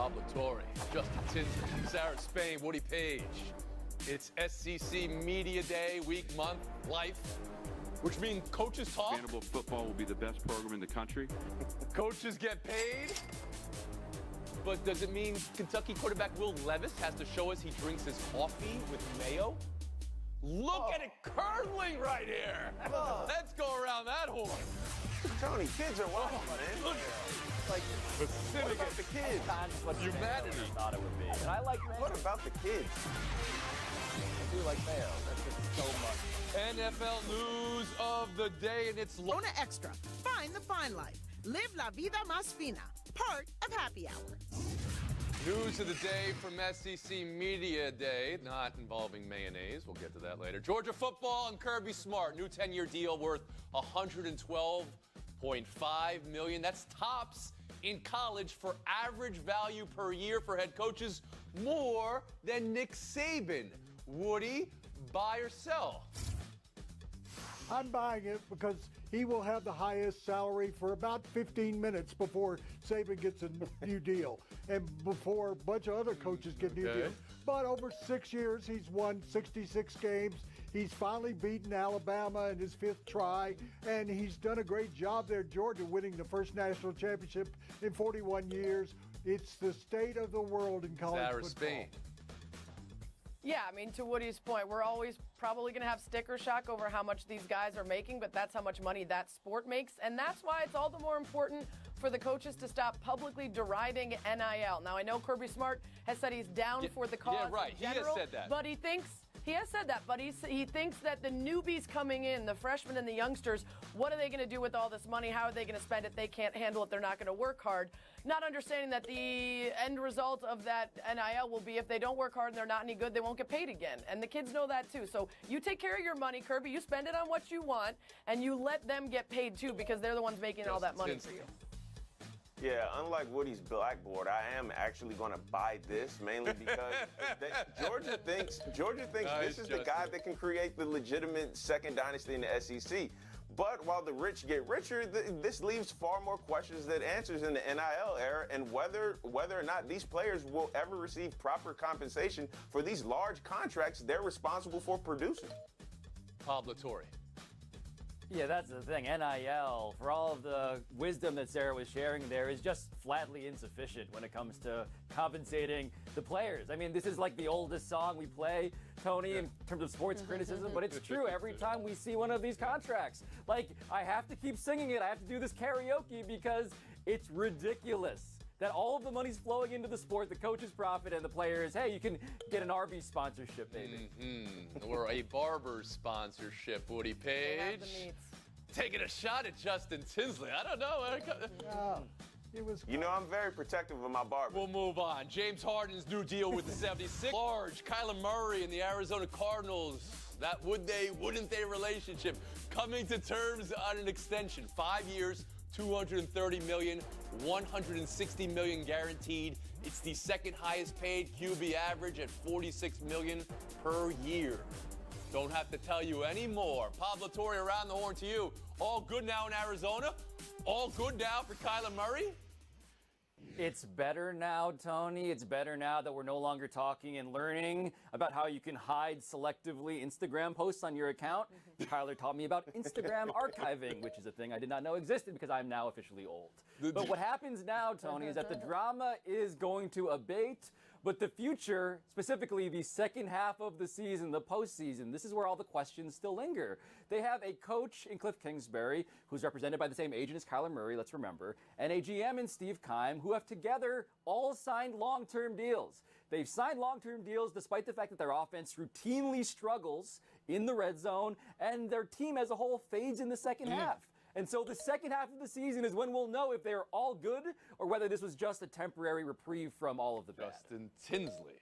Pablo Torre, Justin Tinsley, Sarah Spain, Woody Page. It's SEC Media Day, week, month, life, which means coaches talk. Vanderbilt football will be the best program in the country. Coaches get paid. But does it mean Kentucky quarterback Will Levis has to show us he drinks his coffee with mayo? Look at it curdling right here. Let's go around that horn. Tony, kids are wild, man. Look, Like, what about the kids? That's what Humanity. I thought it would be. And I like mayo. What about the kids? I do like mayo. That's just so much. NFL news of the day, and it's Corona Extra. Find the fine life. Live la vida más fina. Part of Happy Hour. news of the day from SEC Media Day, not involving mayonnaise. We'll get to that later. Georgia football and Kirby Smart, new 10-year deal worth $112.5 million. That's tops in college for average value per year for head coaches, more than Nick Saban. Woody, buy or sell? I'm buying it because he will have the highest salary for about 15 minutes before Saban gets a new deal and before a bunch of other coaches get new deals. But over 6 years, he's won 66 games. He's finally beaten Alabama in his fifth try, and he's done a great job there at Georgia, winning the first national championship in 41 years. It's the state of the world in college Sarah football. Spain. Yeah, I mean, to Woody's point, we're always probably going to have sticker shock over how much these guys are making, but that's how much money that sport makes. And that's why it's all the more important for the coaches to stop publicly deriding NIL. Now, I know Kirby Smart has said he's down for the cause in general, He has said that. But he thinks he thinks that the newbies coming in, the freshmen and the youngsters, what are they going to do with all this money? How are they going to spend it? They can't handle it. They're not going to work hard. Not understanding that the end result of that NIL will be if they don't work hard and they're not any good, they won't get paid again. And the kids know that too. So you take care of your money, Kirby. You spend it on what you want, and you let them get paid too because they're the ones making all that money for you. Yeah, unlike Woody's blackboard, I am actually going to buy this mainly because Georgia thinks this is the guy that can create the legitimate second dynasty in the SEC. But while the rich get richer, this leaves far more questions than answers in the NIL era, and whether or not these players will ever receive proper compensation for these large contracts they're responsible for producing. Pablo Torre. Yeah, that's the thing. NIL, for all of the wisdom that Sarah was sharing there, is just flatly insufficient when it comes to compensating the players. I mean, this is like the oldest song we play, Tony, in terms of sports criticism, but it's true every time we see one of these contracts. Like, I have to keep singing it. I have to do this karaoke because it's ridiculous that all of the money's flowing into the sport, the coaches profit, and the players, hey, you can get an Arby's sponsorship, baby. Or a barber's sponsorship, Woody Page. Taking a shot at Justin Tinsley. I don't know. You know, I'm very protective of my barber. We'll move on. James Harden's new deal with the 76. Large. Kyler Murray and the Arizona Cardinals. That wouldn't they relationship coming to terms on an extension. 5 years. $230 million, $160 million guaranteed. It's the second highest paid QB average at $46 million per year. Don't have to tell you anymore. Pablo Torre, around the horn to you. All good now in Arizona? All good now for Kyler Murray? It's better now, Tony. It's better now that we're no longer talking and learning about how you can hide selectively Instagram posts on your account. Kyler taught me about Instagram archiving, which is a thing I did not know existed because I'm now officially old. But what happens now, Tony, is that the drama is going to abate, but the future, specifically the second half of the season, the postseason, this is where all the questions still linger. They have a coach in Cliff Kingsbury, who's represented by the same agent as Kyler Murray, let's remember, and a GM in Steve Keim, who have together all signed long-term deals. They've signed long-term deals despite the fact that their offense routinely struggles in the red zone, and their team as a whole fades in the second half. And so the second half of the season is when we'll know if they're all good or whether this was just a temporary reprieve from all of the bad. Justin Tinsley.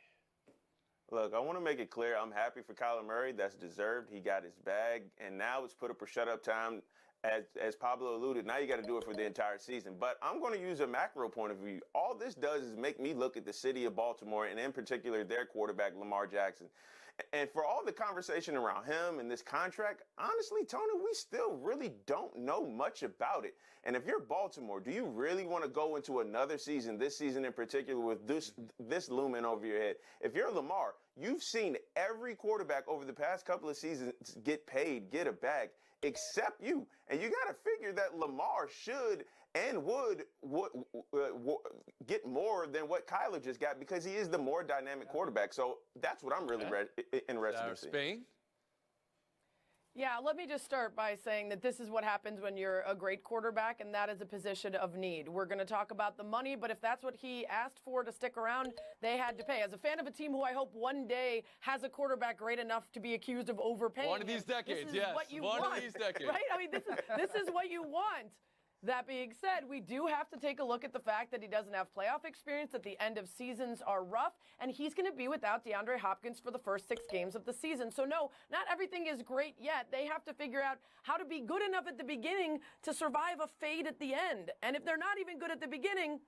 Look, I want to make it clear I'm happy for Kyler Murray. That's deserved. He got his bag, and now it's put up or shut up time. As Pablo alluded, now you got to do it for the entire season. But I'm going to use a macro point of view. All this does is make me look at the city of Baltimore, and in particular their quarterback, Lamar Jackson. And for all the conversation around him and this contract, honestly, Tony, we still really don't know much about it. And if you're Baltimore, do you really want to go into another season, this season in particular, with this looming over your head? If you're Lamar, you've seen every quarterback over the past couple of seasons get paid, get a bag, except you. And you got to figure that Lamar should and would get more than what Kyler just got because he is the more dynamic quarterback. So that's what I'm really interested to see. Spain? Yeah, let me just start by saying that this is what happens when you're a great quarterback, and that is a position of need. We're going to talk about the money, but if that's what he asked for to stick around, they had to pay. As a fan of a team who I hope one day has a quarterback great enough to be accused of overpaying, One of these decades, yes. One of these decades. Right? I mean, this is what you want. That being said, we do have to take a look at the fact that he doesn't have playoff experience, that the end of seasons are rough, and he's going to be without DeAndre Hopkins for the first 6 games of the season. So no, not everything is great yet. They have to figure out how to be good enough at the beginning to survive a fade at the end. And if they're not even good at the beginning,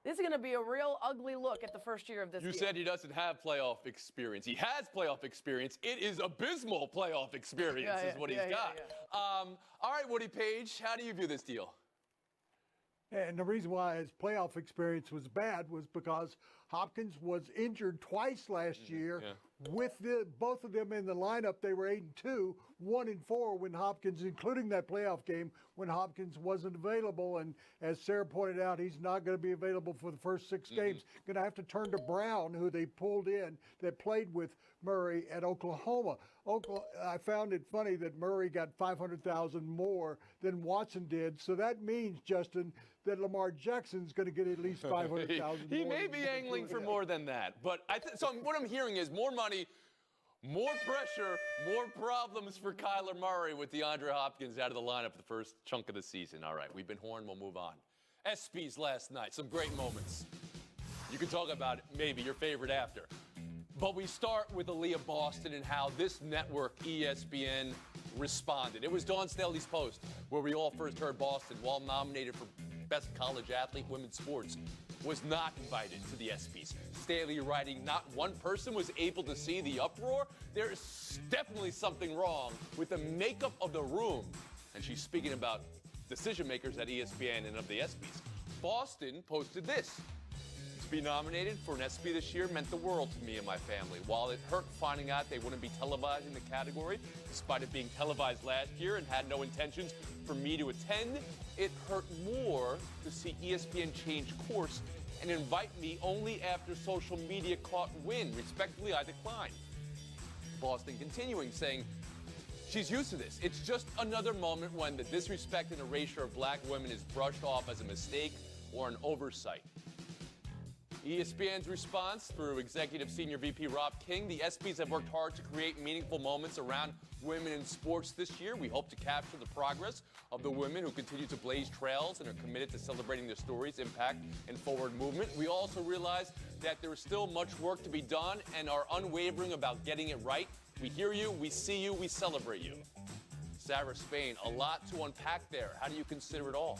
this is going to be a real ugly look at the first year of this You deal. said he doesn't have playoff experience. He has playoff experience. It is abysmal playoff experience is what he's got. All right, Woody Page, how do you view this deal? And the reason why his playoff experience was bad was because Hopkins was injured twice last year. With both of them in the lineup, they were 8-2, 1-4 when Hopkins, including that playoff game, when Hopkins wasn't available. And as Sarah pointed out, he's not going to be available for the first 6 games. Going to have to turn to Brown, who they pulled in, that played with Murray at Oklahoma. I found it funny that Murray got $500,000 more than Watson did. So that means, Justin, that Lamar Jackson's going to get at least $500,000. He may be angling for more than that. But what I'm hearing is more money, more pressure, more problems for Kyler Murray with DeAndre Hopkins out of the lineup the first chunk of the season. All right, we've been horned. We'll move on. ESPYs last night, some great moments. You can talk about it, maybe your favorite after. But we start with Aaliyah Boston and how this network, ESPN, responded. It was Dawn Staley's post where we all first heard Boston, while nominated for Best College Athlete Women's Sports, was not invited to the ESPYs. Staley writing, not one person was able to see the uproar. There is definitely something wrong with the makeup of the room. And she's speaking about decision makers at ESPN and of the ESPYs. Boston posted this. To be nominated for an ESPY this year meant the world to me and my family. While it hurt finding out they wouldn't be televising the category, despite it being televised last year and had no intentions for me to attend, it hurt more to see ESPN change course and invite me only after social media caught wind. Respectfully, I declined. Boston continuing, saying, she's used to this. It's just another moment when the disrespect and erasure of black women is brushed off as a mistake or an oversight. ESPN's response through Executive Senior VP Rob King, the ESPYs have worked hard to create meaningful moments around women in sports this year. We hope to capture the progress of the women who continue to blaze trails and are committed to celebrating their stories, impact, and forward movement. We also realize that there is still much work to be done and are unwavering about getting it right. We hear you, we see you, we celebrate you. Sarah Spain, a lot to unpack there. How do you consider it all?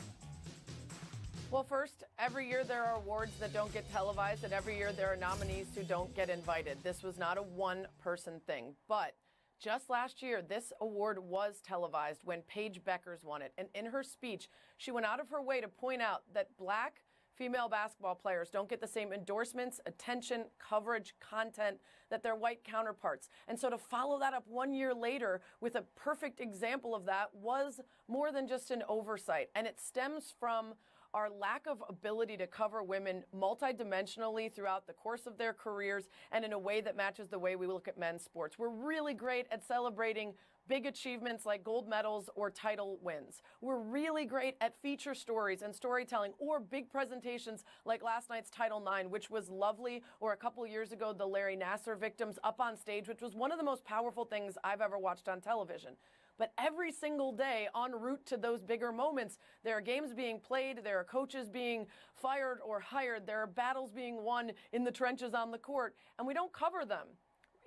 Well, first, every year there are awards that don't get televised, and every year there are nominees who don't get invited. This was not a one-person thing. But just last year, this award was televised when Paige Beckers won it. And in her speech, she went out of her way to point out that black female basketball players don't get the same endorsements, attention, coverage, content that their white counterparts. And so to follow that up 1 year later with a perfect example of that was more than just an oversight. And it stems from our lack of ability to cover women multidimensionally throughout the course of their careers and in a way that matches the way we look at men's sports. We're really great at celebrating big achievements like gold medals or title wins. We're really great at feature stories and storytelling or big presentations like last night's Title IX, which was lovely, or a couple years ago, the Larry Nassar victims up on stage, which was one of the most powerful things I've ever watched on television. But every single day, en route to those bigger moments, there are games being played, there are coaches being fired or hired, there are battles being won in the trenches on the court, and we don't cover them.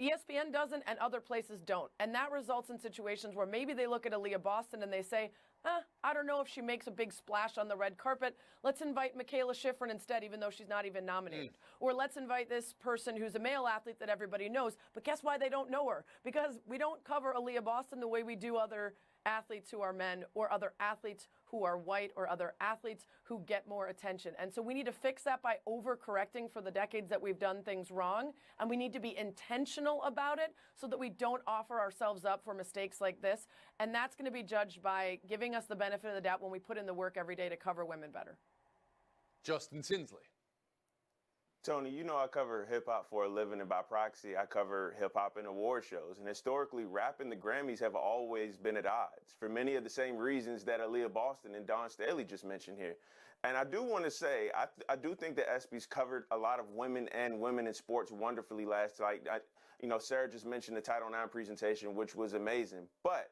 ESPN doesn't, and other places don't. And that results in situations where maybe they look at Aaliyah Boston and they say, I don't know if she makes a big splash on the red carpet. Let's invite Michaela Schifrin instead, even though she's not even nominated. Or let's invite this person who's a male athlete that everybody knows. But guess why they don't know her? Because we don't cover Aaliyah Boston the way we do other athletes who are men, or other athletes who are white, or other athletes who get more attention. And so we need to fix that by overcorrecting for the decades that we've done things wrong. And we need to be intentional about it so that we don't offer ourselves up for mistakes like this. And that's going to be judged by giving us the benefit of the doubt when we put in the work every day to cover women better. Justin Tinsley. Tony, you know I cover hip-hop for a living, and by proxy, I cover hip-hop and award shows. And historically, rap and the Grammys have always been at odds for many of the same reasons that Aaliyah Boston and Dawn Staley just mentioned here. And I do want to say, I do think the ESPYs covered a lot of women and women in sports wonderfully last night. Sarah just mentioned the Title IX presentation, which was amazing. But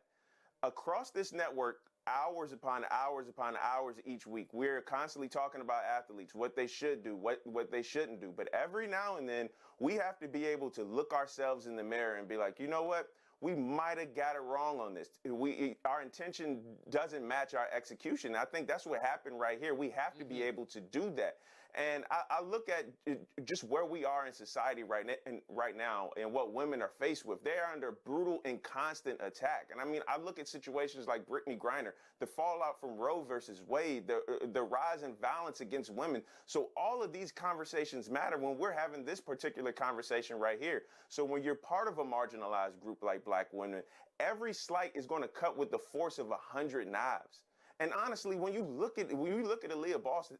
across this network, hours upon hours upon hours each week, we're constantly talking about athletes, what they should do, what they shouldn't do. But every now and then, we have to be able to look ourselves in the mirror and be like, you know what? We might have got it wrong on this. Our intention doesn't match our execution. I think that's what happened right here. We have to be able to do that. And I look at just where we are in society right now and what women are faced with. They are under brutal and constant attack. And I mean, I look at situations like Brittany Griner, the fallout from Roe versus Wade, the rise in violence against women. So all of these conversations matter when we're having this particular conversation right here. So when you're part of a marginalized group like Black women, every slight is going to cut with the force of 100 knives. And honestly, when you look at Aaliyah Boston,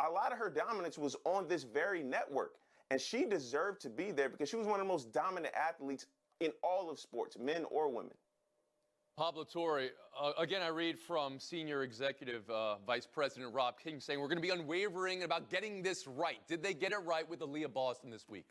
a lot of her dominance was on this very network, and she deserved to be there because she was one of the most dominant athletes in all of sports, men or women. Pablo Torre, again, I read from Senior Executive Vice President Rob King saying we're going to be unwavering about getting this right. Did they get it right with Aaliyah Boston this week?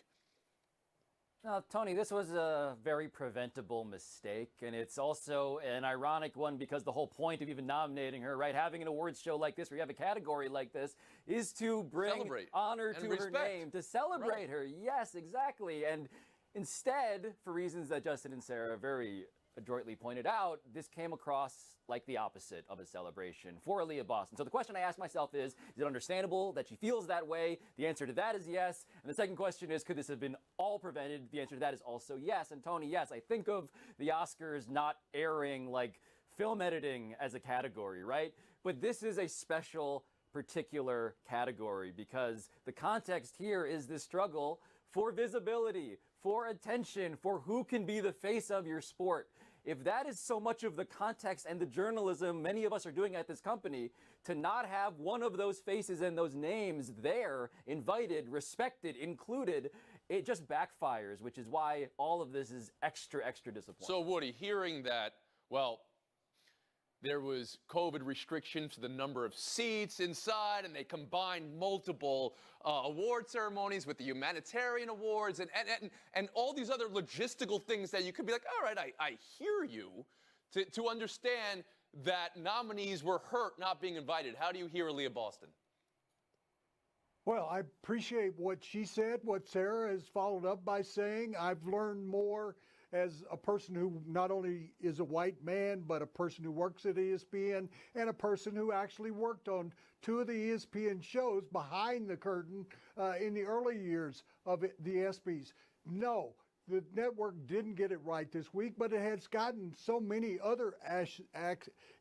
Now, Tony, this was a very preventable mistake, and it's also an ironic one because the whole point of even nominating her, right, having an awards show like this where you have a category like this, is to bring honor to her name, to celebrate her. Yes, exactly. And instead, for reasons that Justin and Sarah very adroitly pointed out, this came across like the opposite of a celebration for Aaliyah Boston. So the question I ask myself is it understandable that she feels that way? The answer to that is yes. And the second question is, could this have been all prevented? The answer to that is also yes. And Tony, yes, I think of the Oscars not airing like film editing as a category, right? But this is a special, particular category because the context here is this struggle for visibility, for attention, for who can be the face of your sport. If that is so much of the context and the journalism many of us are doing at this company, to not have one of those faces and those names there, invited, respected, included, it just backfires, which is why all of this is extra disappointing. So, Woody, hearing that, well, there was COVID restrictions to the number of seats inside, and they combined multiple award ceremonies with the humanitarian awards and all these other logistical things that you could be like, all right, I hear you, to understand that nominees were hurt not being invited. How do you hear Aaliyah Boston? Well, I appreciate what she said, what Sarah has followed up by saying. I've learned more as a person who not only is a white man, but a person who works at ESPN and a person who actually worked on two of the ESPN shows behind the curtain in the early years of the ESPYs. No, the network didn't get it right this week, but it has gotten so many other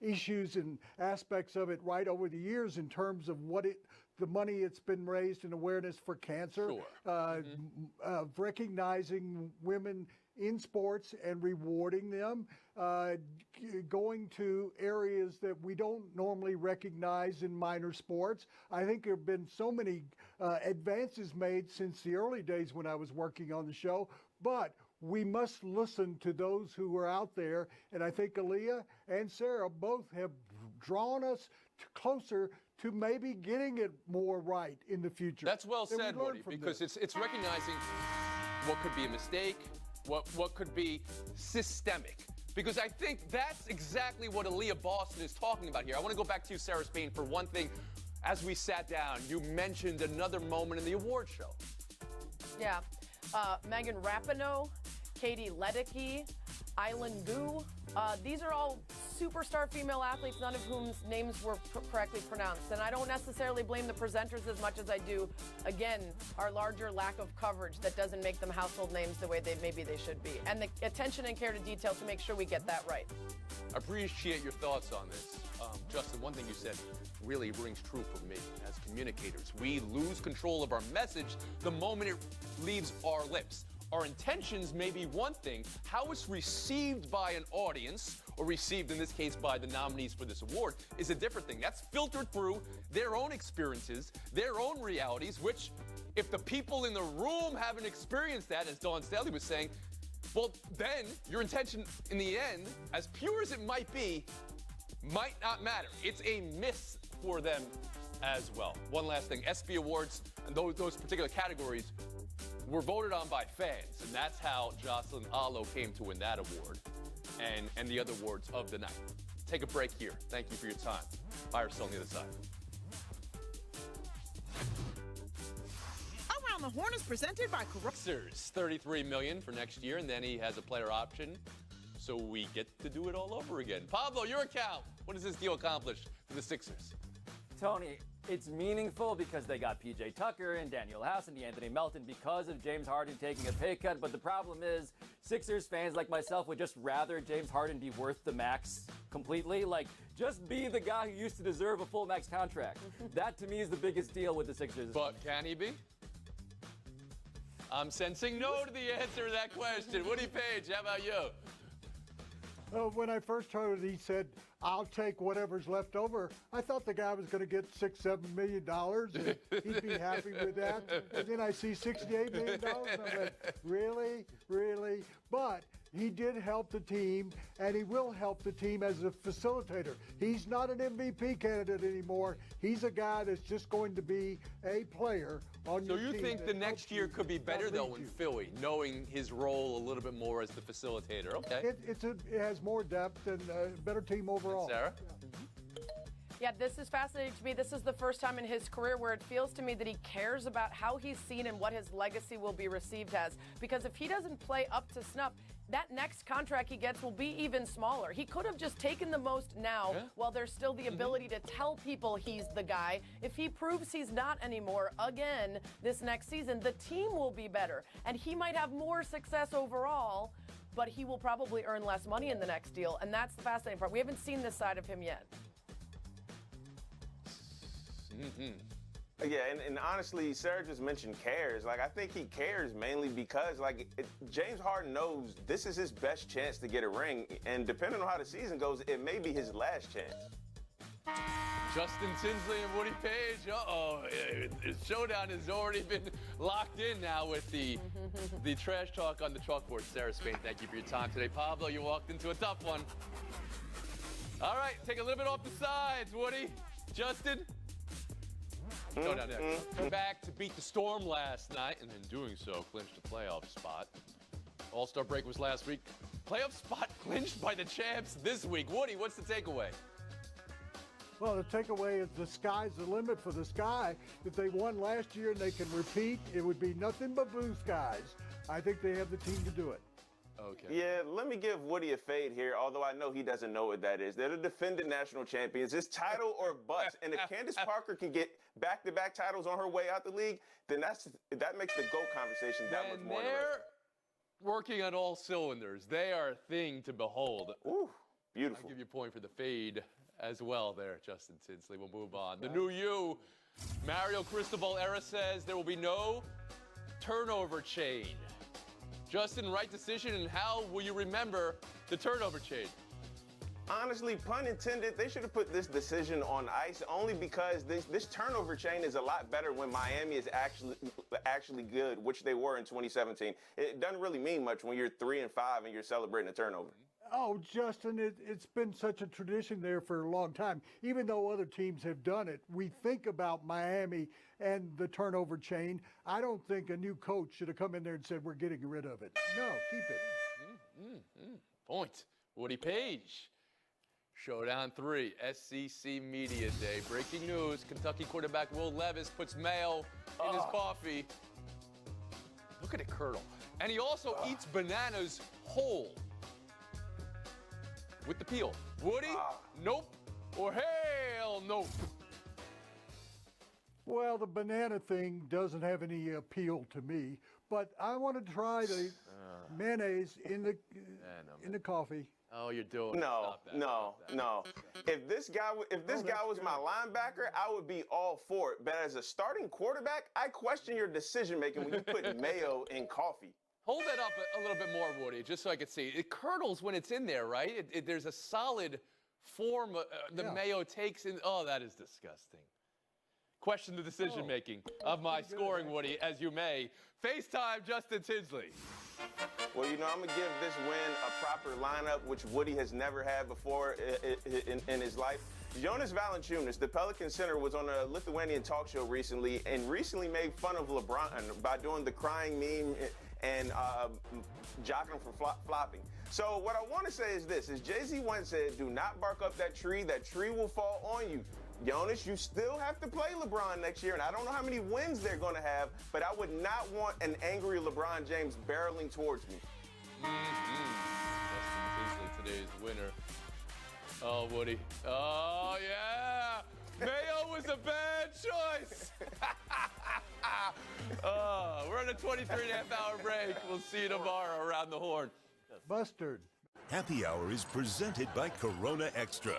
issues and aspects of it right over the years in terms of the money it's been raised in awareness for cancer, recognizing women in sports and rewarding them, going to areas that we don't normally recognize in minor sports. I think there have been so many advances made since the early days when I was working on the show, but we must listen to those who are out there, and I think Aaliyah and Sarah both have drawn us closer to maybe getting it more right in the future. That's well said, Woody, because it's recognizing what could be a mistake, what could be systemic. Because I think that's exactly what Aaliyah Boston is talking about here. I want to go back to you, Sarah Spain, for one thing. As we sat down, you mentioned another moment in the award show. Yeah. Megan Rapinoe, Katie Ledecky, Island Gu. These are all superstar female athletes, none of whose names were correctly pronounced. And I don't necessarily blame the presenters as much as I do, again, our larger lack of coverage that doesn't make them household names the way maybe they should be. And the attention and care to detail to make sure we get that right. I appreciate your thoughts on this. Justin, one thing you said really rings true for me as communicators. We lose control of our message the moment it leaves our lips. Our intentions may be one thing. How it's received by an audience, or received in this case by the nominees for this award, is a different thing. That's filtered through their own experiences, their own realities, which, if the people in the room haven't experienced that, as Dawn Staley was saying, well, then your intention in the end, as pure as it might be, might not matter. It's a miss for them as well. One last thing, ESPY Awards and those particular categories were voted on by fans, and that's how Jocelyn Alo came to win that award and the other awards of the night. Take a break here. Thank you for your time. Buy or sell on the other side. Around the Horn is presented by Sixers, $33 million for next year, and then he has a player option, so we get to do it all over again. Pablo, your account. What does this deal accomplish for the Sixers? Tony, it's meaningful because they got P.J. Tucker and Daniel House and DeAnthony Melton because of James Harden taking a pay cut. But the problem is, Sixers fans like myself would just rather James Harden be worth the max completely. Like, just be the guy who used to deserve a full max contract. That, to me, is the biggest deal with the Sixers. But can he be? I'm sensing no to the answer to that question. Woody Page, how about you? When I first heard it, he said, I'll take whatever's left over. I thought the guy was going to get $6-7 million, and he'd be happy with that. And then I see $68 million, and I went, really? Really? But he did help the team, and he will help the team as a facilitator. He's not an MVP candidate anymore. He's a guy that's just going to be a player on your team. So you think the next year could be better, though, in Philly, knowing his role a little bit more as the facilitator? Okay. It has more depth and a better team overall. Sarah? Yeah, this is fascinating to me. This is the first time in his career where it feels to me that he cares about how he's seen and what his legacy will be received as. Because if he doesn't play up to snuff, that next contract he gets will be even smaller. He could have just taken the most now while there's still the ability to tell people he's the guy. If he proves he's not anymore again this next season, the team will be better. And he might have more success overall, but he will probably earn less money in the next deal. And that's the fascinating part. We haven't seen this side of him yet. Yeah, and honestly, Sarah just mentioned cares. Like, I think he cares mainly because, James Harden knows this is his best chance to get a ring, and depending on how the season goes, it may be his last chance. Justin Tinsley and Woody Page. Uh-oh. The showdown has already been locked in now with the trash talk on the chalkboard. Sarah Spain, thank you for your time today. Pablo, you walked into a tough one. All right, take a little bit off the sides, Woody. Justin? Go down there. Come back to beat the Storm last night, and in doing so, clinched a playoff spot. All-Star break was last week. Playoff spot clinched by the champs this week. Woody, what's the takeaway? Well, the takeaway is the sky's the limit for the Sky. If they won last year and they can repeat, it would be nothing but blue skies. I think they have the team to do it. Okay. Yeah, let me give Woody a fade here, although I know he doesn't know what that is. They're the defending national champions. It's title or bust. And if Candace Parker can get back-to-back titles on her way out the league, then that makes the GOAT conversation that much more interesting. They're working on all cylinders. They are a thing to behold. Ooh, beautiful. I'll give you a point for the fade as well there, Justin Tinsley. We'll move on. The new you, Mario Cristobal era says there will be no turnover chain. Justin, right decision, and how will you remember the turnover chain? Honestly, pun intended, they should have put this decision on ice only because this turnover chain is a lot better when Miami is actually good, which they were in 2017. It doesn't really mean much when you're 3-5 and you're celebrating a turnover. Oh, Justin, it's been such a tradition there for a long time. Even though other teams have done it, we think about Miami and the turnover chain. I don't think a new coach should have come in there and said, we're getting rid of it. No, keep it. Point. Woody Page. Showdown 3, SEC Media Day. Breaking news, Kentucky quarterback Will Levis puts mayo in his coffee. Look at it curdle. And he also eats bananas whole. with the peel. Woody, nope, or hell nope. Well, the banana thing doesn't have any appeal to me, but I want to try the mayonnaise in the coffee. Oh, you're doing No, it. no. If this guy was my linebacker, I would be all for it. But as a starting quarterback, I question your decision making when you put mayo in coffee. Hold that up a little bit more, Woody, just so I can see. It curdles when it's in there, right? There's a solid form the mayo takes in. Oh, that is disgusting. Question the decision-making of my scoring, Woody, as you may. FaceTime Justin Tinsley. Well, you know, I'm going to give this win a proper lineup, which Woody has never had before in his life. Jonas Valanciunas, the Pelican center, was on a Lithuanian talk show recently and made fun of LeBron by doing the crying meme and jocking him for flopping. So what I want to say is this, is Jay-Z once said, do not bark up that tree will fall on you. Jonas, you still have to play LeBron next year, and I don't know how many wins they're going to have, but I would not want an angry LeBron James barreling towards me. Justin Tinsley, today's winner. Oh, Woody. Oh, yeah. Mayo was a bad choice. We're on a 23.5-hour break. We'll see you tomorrow around the horn. Mustard. Happy Hour is presented by Corona Extra.